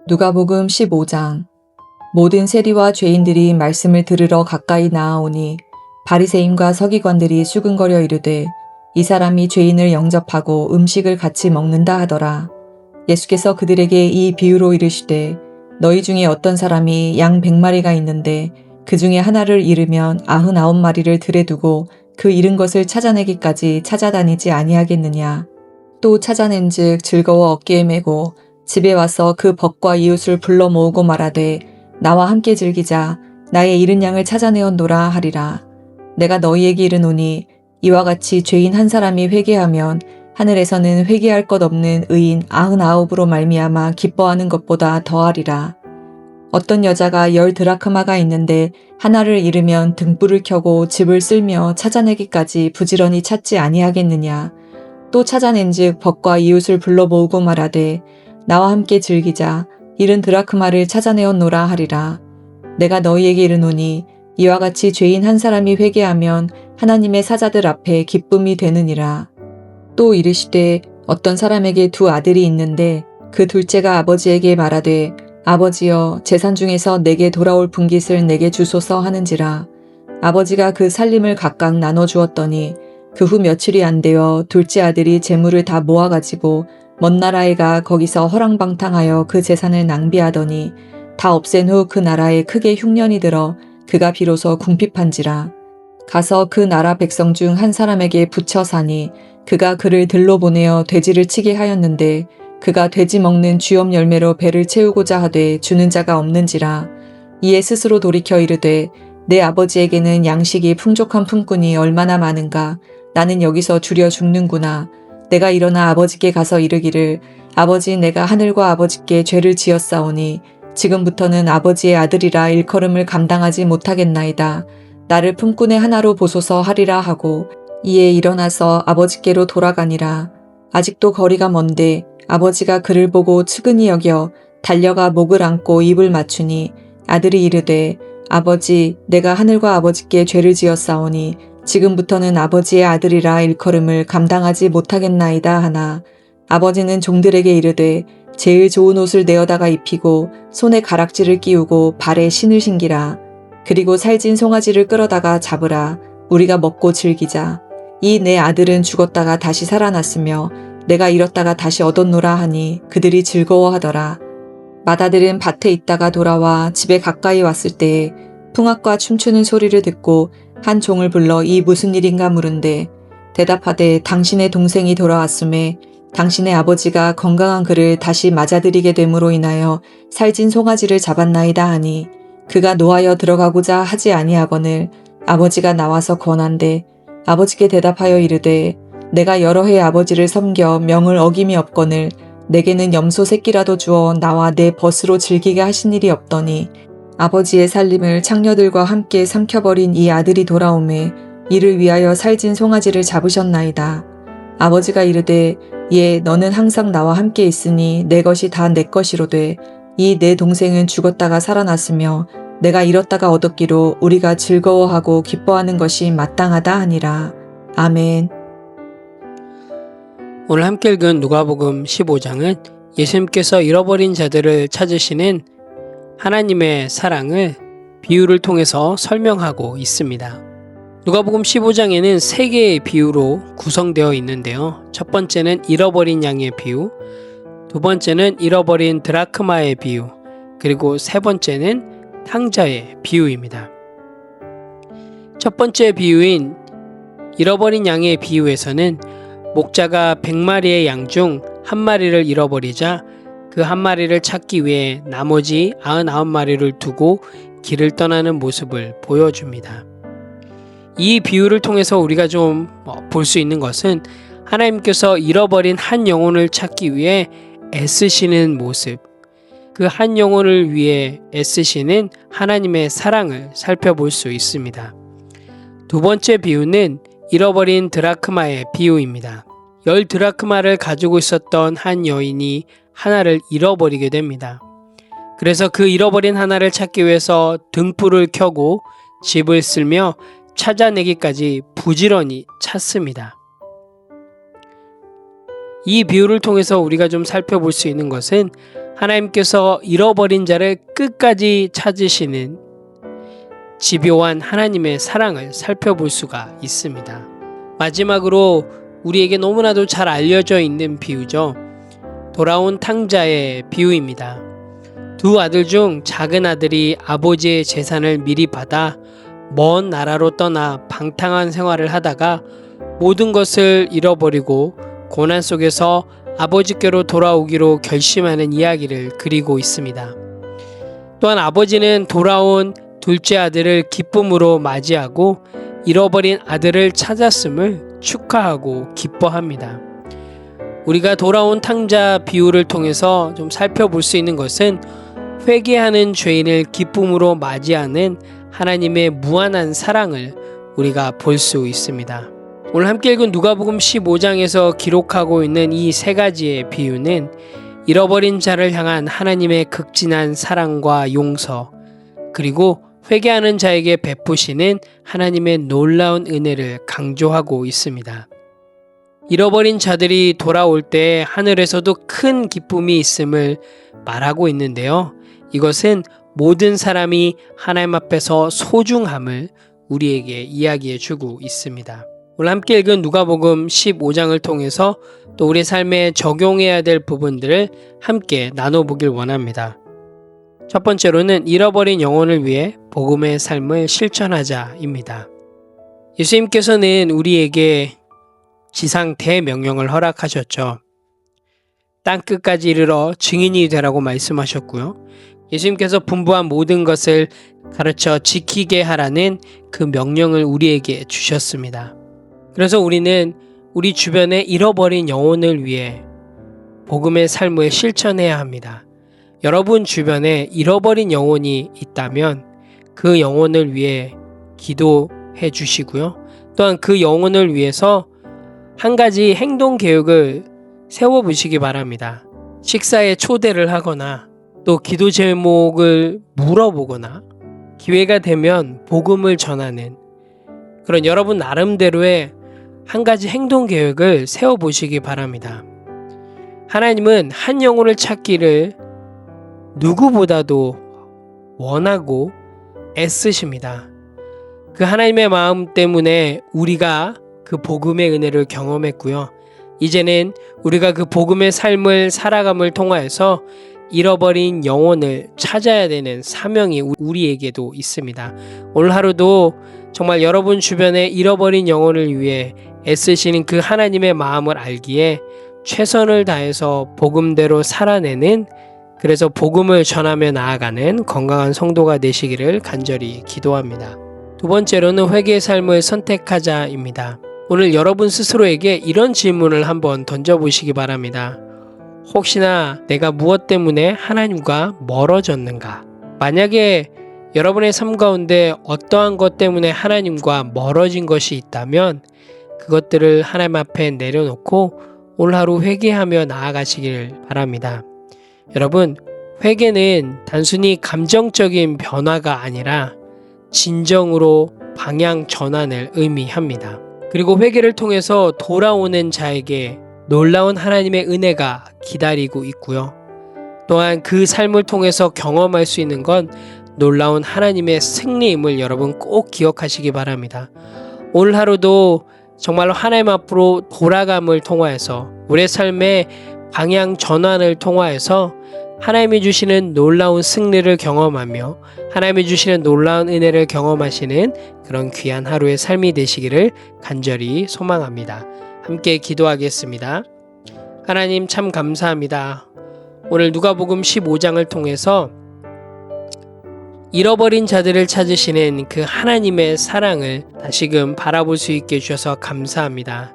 누가복음 15장. 모든 세리와 죄인들이 말씀을 들으러 가까이 나아오니 바리새인과 서기관들이 수근거려 이르되 이 사람이 죄인을 영접하고 음식을 같이 먹는다 하더라. 예수께서 그들에게 이 비유로 이르시되 너희 중에 어떤 사람이 양 100마리가 있는데 그 중에 하나를 잃으면 99마리를 들에 두고 그 잃은 것을 찾아내기까지 찾아다니지 아니하겠느냐. 또 찾아낸즉 즐거워 어깨에 메고 집에 와서 그 벗과 이웃을 불러 모으고 말하되 나와 함께 즐기자. 나의 잃은 양을 찾아내었노라 하리라. 내가 너희에게 이르노니 이와 같이 죄인 한 사람이 회개하면 하늘에서는 회개할 것 없는 의인 99으로 말미암아 기뻐하는 것보다 더하리라. 어떤 여자가 10드라크마가 있는데 하나를 잃으면 등불을 켜고 집을 쓸며 찾아내기까지 부지런히 찾지 아니하겠느냐. 또 찾아낸즉 벗과 이웃을 불러 모으고 말하되 나와 함께 즐기자. 잃은 드라크마를 찾아내었노라 하리라. 내가 너희에게 이르노니 이와 같이 죄인 한 사람이 회개하면 하나님의 사자들 앞에 기쁨이 되느니라. 또 이르시되 어떤 사람에게 2 아들이 있는데 그 둘째가 아버지에게 말하되 아버지여 재산 중에서 내게 돌아올 분깃을 내게 주소서 하는지라. 아버지가 그 살림을 각각 나눠 주었더니 그 후 며칠이 안 되어 둘째 아들이 재물을 다 모아가지고 먼 나라에 가 거기서 허랑방탕하여 그 재산을 낭비하더니 다 없앤 후 그 나라에 크게 흉년이 들어 그가 비로소 궁핍한지라. 가서 그 나라 백성 중 한 사람에게 붙여 사니 그가 그를 들로 보내어 돼지를 치게 하였는데 그가 돼지 먹는 쥐엄 열매로 배를 채우고자 하되 주는 자가 없는지라. 이에 스스로 돌이켜 이르되 내 아버지에게는 양식이 풍족한 품꾼이 얼마나 많은가. 나는 여기서 주려 죽는구나. 내가 일어나 아버지께 가서 이르기를 아버지 내가 하늘과 아버지께 죄를 지었사오니 지금부터는 아버지의 아들이라 일컬음을 감당하지 못하겠나이다. 나를 품꾼의 하나로 보소서 하리라 하고 이에 일어나서 아버지께로 돌아가니라. 아직도 거리가 먼데 아버지가 그를 보고 측은히 여겨 달려가 목을 안고 입을 맞추니 아들이 이르되 아버지 내가 하늘과 아버지께 죄를 지었사오니 지금부터는 아버지의 아들이라 일컬음을 감당하지 못하겠나이다 하나 아버지는 종들에게 이르되 제일 좋은 옷을 내어다가 입히고 손에 가락지를 끼우고 발에 신을 신기라. 그리고 살진 송아지를 끌어다가 잡으라. 우리가 먹고 즐기자. 이 내 아들은 죽었다가 다시 살아났으며 내가 잃었다가 다시 얻었노라 하니 그들이 즐거워하더라. 맏아들은 밭에 있다가 돌아와 집에 가까이 왔을 때에 풍악과 춤추는 소리를 듣고 한 종을 불러 이 무슨 일인가 물은데 대답하되 당신의 동생이 돌아왔음에 당신의 아버지가 건강한 그를 다시 맞아들이게 됨으로 인하여 살진 송아지를 잡았나이다 하니 그가 노하여 들어가고자 하지 아니하거늘 아버지가 나와서 권한대 아버지께 대답하여 이르되 내가 여러 해 아버지를 섬겨 명을 어김이 없거늘 내게는 염소 새끼라도 주어 나와 내 벗으로 즐기게 하신 일이 없더니 아버지의 살림을 창녀들과 함께 삼켜버린 이 아들이 돌아오매 이를 위하여 살진 송아지를 잡으셨나이다. 아버지가 이르되 예 너는 항상 나와 함께 있으니 내 것이 다 내 것이로되 이 내 동생은 죽었다가 살아났으며 내가 잃었다가 얻었기로 우리가 즐거워하고 기뻐하는 것이 마땅하다 하니라. 아멘. 오늘 함께 읽은 누가복음 15장은 예수님께서 잃어버린 자들을 찾으시는 하나님의 사랑을 비유를 통해서 설명하고 있습니다. 누가복음 15장에는 3개의 비유로 구성되어 있는데요. 첫 번째는 잃어버린 양의 비유, 두 번째는 잃어버린 드라크마의 비유, 그리고 세 번째는 탕자의 비유입니다. 첫 번째 비유인 잃어버린 양의 비유에서는 목자가 100마리의 양 중 한 마리를 잃어버리자 그 한 마리를 찾기 위해 나머지 99마리를 두고 길을 떠나는 모습을 보여줍니다. 이 비유를 통해서 우리가 좀 볼 수 있는 것은 하나님께서 잃어버린 한 영혼을 찾기 위해 애쓰시는 모습, 그 한 영혼을 위해 애쓰시는 하나님의 사랑을 살펴볼 수 있습니다. 두 번째 비유는 잃어버린 드라크마의 비유입니다. 10드라크마를 가지고 있었던 한 여인이 하나를 잃어버리게 됩니다. 그래서 그 잃어버린 하나를 찾기 위해서 등불을 켜고 집을 쓸며 찾아내기까지 부지런히 찾습니다. 이 비유를 통해서 우리가 좀 살펴볼 수 있는 것은 하나님께서 잃어버린 자를 끝까지 찾으시는 집요한 하나님의 사랑을 살펴볼 수가 있습니다. 마지막으로 우리에게 너무나도 잘 알려져 있는 비유죠. 돌아온 탕자의 비유입니다. 두 아들 중 작은 아들이 아버지의 재산을 미리 받아 먼 나라로 떠나 방탕한 생활을 하다가 모든 것을 잃어버리고 고난 속에서 아버지께로 돌아오기로 결심하는 이야기를 그리고 있습니다. 또한 아버지는 돌아온 둘째 아들을 기쁨으로 맞이하고 잃어버린 아들을 찾았음을 축하하고 기뻐합니다. 우리가 돌아온 탕자 비유를 통해서 좀 살펴볼 수 있는 것은 회개하는 죄인을 기쁨으로 맞이하는 하나님의 무한한 사랑을 우리가 볼 수 있습니다. 오늘 함께 읽은 누가복음 15장에서 기록하고 있는 이 세 가지의 비유는 잃어버린 자를 향한 하나님의 극진한 사랑과 용서, 그리고 회개하는 자에게 베푸시는 하나님의 놀라운 은혜를 강조하고 있습니다. 잃어버린 자들이 돌아올 때 하늘에서도 큰 기쁨이 있음을 말하고 있는데요. 이것은 모든 사람이 하나님 앞에서 소중함을 우리에게 이야기해 주고 있습니다. 오늘 함께 읽은 누가복음 15장을 통해서 또 우리 삶에 적용해야 될 부분들을 함께 나눠보길 원합니다. 첫 번째로는 잃어버린 영혼을 위해 복음의 삶을 실천하자입니다. 예수님께서는 우리에게 지상 대명령을 허락하셨죠. 땅끝까지 이르러 증인이 되라고 말씀하셨고요. 예수님께서 분부한 모든 것을 가르쳐 지키게 하라는 그 명령을 우리에게 주셨습니다. 그래서 우리는 우리 주변에 잃어버린 영혼을 위해 복음의 삶을 실천해야 합니다. 여러분 주변에 잃어버린 영혼이 있다면 그 영혼을 위해 기도해 주시고요. 또한 그 영혼을 위해서 한 가지 행동 계획을 세워보시기 바랍니다. 식사에 초대를 하거나 또 기도 제목을 물어보거나 기회가 되면 복음을 전하는 그런 여러분 나름대로의 한 가지 행동 계획을 세워보시기 바랍니다. 하나님은 한 영혼을 찾기를 누구보다도 원하고 애쓰십니다. 그 하나님의 마음 때문에 우리가 그 복음의 은혜를 경험했고요. 이제는 우리가 그 복음의 삶을 살아감을 통하여서 잃어버린 영혼을 찾아야 되는 사명이 우리에게도 있습니다. 오늘 하루도 정말 여러분 주변에 잃어버린 영혼을 위해 애쓰시는 그 하나님의 마음을 알기에 최선을 다해서 복음대로 살아내는, 그래서 복음을 전하며 나아가는 건강한 성도가 되시기를 간절히 기도합니다. 두 번째로는 회개의 삶을 선택하자입니다. 오늘 여러분 스스로에게 이런 질문을 한번 던져보시기 바랍니다. 혹시나 내가 무엇 때문에 하나님과 멀어졌는가? 만약에 여러분의 삶 가운데 어떠한 것 때문에 하나님과 멀어진 것이 있다면 그것들을 하나님 앞에 내려놓고 오늘 하루 회개하며 나아가시길 바랍니다. 여러분, 회개는 단순히 감정적인 변화가 아니라 진정으로 방향 전환을 의미합니다. 그리고 회개를 통해서 돌아오는 자에게 놀라운 하나님의 은혜가 기다리고 있고요. 또한 그 삶을 통해서 경험할 수 있는 건 놀라운 하나님의 승리임을 여러분 꼭 기억하시기 바랍니다. 오늘 하루도 정말로 하나님 앞으로 돌아감을 통하여서 우리의 삶의 방향 전환을 통하여서 하나님이 주시는 놀라운 승리를 경험하며 하나님이 주시는 놀라운 은혜를 경험하시는 그런 귀한 하루의 삶이 되시기를 간절히 소망합니다. 함께 기도하겠습니다. 하나님 참 감사합니다. 오늘 누가복음 15장을 통해서 잃어버린 자들을 찾으시는 그 하나님의 사랑을 다시금 바라볼 수 있게 해주셔서 감사합니다.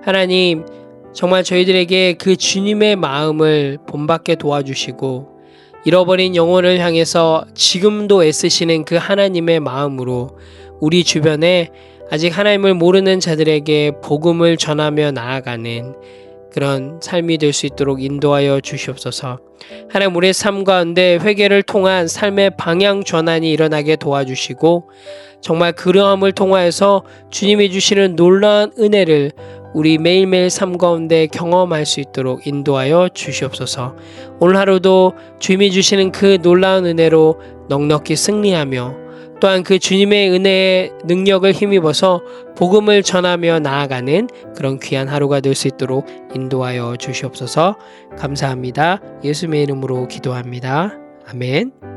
하나님, 정말 저희들에게 그 주님의 마음을 본받게 도와주시고 잃어버린 영혼을 향해서 지금도 애쓰시는 그 하나님의 마음으로 우리 주변에 아직 하나님을 모르는 자들에게 복음을 전하며 나아가는 그런 삶이 될 수 있도록 인도하여 주시옵소서. 하나님, 우리의 삶 가운데 회개를 통한 삶의 방향 전환이 일어나게 도와주시고 정말 그러함을 통하여서 주님이 주시는 놀라운 은혜를 우리 매일매일 삶 가운데 경험할 수 있도록 인도하여 주시옵소서. 오늘 하루도 주님이 주시는 그 놀라운 은혜로 넉넉히 승리하며 또한 그 주님의 은혜의 능력을 힘입어서 복음을 전하며 나아가는 그런 귀한 하루가 될 수 있도록 인도하여 주시옵소서. 감사합니다. 예수님의 이름으로 기도합니다. 아멘.